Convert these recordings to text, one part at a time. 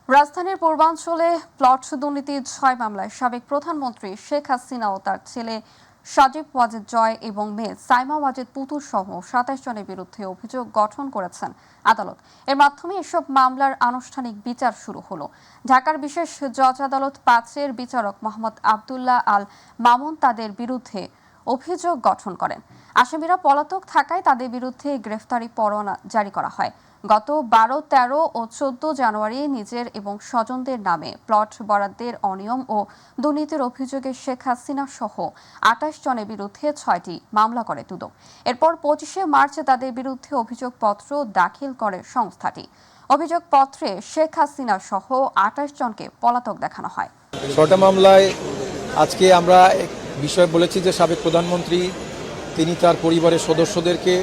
রাজধানীর পূর্বাঞ্চলে প্লট দুর্নীতির ৬ মামলায় সাবেক প্রধানমন্ত্রী শেখ হাসিনা ও তার ছেলে সাজিব ওয়াজেদ জয় এবং মেয়ে সাইমা ওয়াজেদ পুতুল সহ ২৭ জনের বিরুদ্ধে অভিযোগ গঠন করেছেন আদালত। এর মাধ্যমে এসব মামলার আনুষ্ঠানিক বিচার শুরু হলো। ঢাকার বিশেষ জজ আদালত ৫-এর বিচারক মোহাম্মদ আবদুল্লাহ আল মামুন তাদের বিরুদ্ধে অভিযোগ গঠন করেন। আসামিরা পলাতক থাকায় তাদের বিরুদ্ধে গ্রেফতারি পরোয়ানা জারি করা হয়। গত ১২, ১৩ ও ১৪ জানুয়ারি নিজের এবং স্বজনদের নামে প্লট বরাদ্দের অনিয়ম ও দুর্নীতির অভিযোগে শেখ হাসিনা সহ ২৮ জনের বিরুদ্ধে ৬টি মামলা করে দুদক। এরপর ২৫শে মার্চ তাদের বিরুদ্ধে অভিযোগপত্র দাখিল করে সংস্থাটি। অভিযোগপত্রে শেখ হাসিনা সহ ২৮ জনকে পলাতক দেখানো হয়। ৬টা মামলায় আজকে আমরা এক বিষয় বলেছি যে সাবেক প্রধানমন্ত্রী তিনি তার পরিবারের সদস্যদেরকে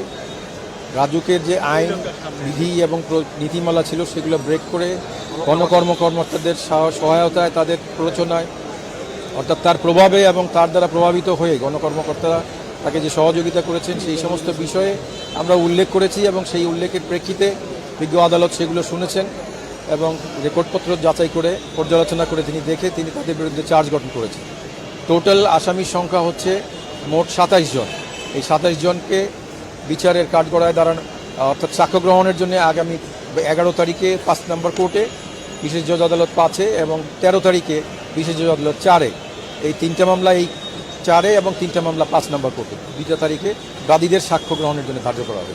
রাজুকের যে আইন বিধি এবং নীতিমালা ছিল সেগুলো ব্রেক করে কর্মকর্তাদের সহায়তায়, তাদের প্ররোচনায়, অর্থাৎ তার প্রভাবে এবং তার দ্বারা প্রভাবিত হয়ে গণকর্মকর্তারা তাকে যে সহযোগিতা করেছেন সেই সমস্ত বিষয়ে আমরা উল্লেখ করেছি এবং সেই উল্লেখের প্রেক্ষিতে বিজ্ঞ আদালত সেগুলো শুনেছেন এবং রেকর্ডপত্র যাচাই করে পর্যালোচনা করে তিনি তাদের বিরুদ্ধে চার্জ গঠন করেছেন। টোটাল আসামির সংখ্যা হচ্ছে মোট ২৭ জন। এই ২৭ জনকে বিচারের কাঠগড়ায় দাঁড়ানো অর্থাৎ সাক্ষ্য গ্রহণের জন্য আগামী ১১ তারিখে ৫ নম্বর কোর্টে বিশেষ জজ আদালত ৫-এ এবং ১৩ তারিখে বিশেষ জজ আদালত ৪-এ, এই ৩টা মামলা এই ৪-এ এবং ৩টা মামলা ৫ নম্বর কোর্টে ২টা তারিখে বাদীদের সাক্ষ্য গ্রহণের জন্য ধার্য করা হবে।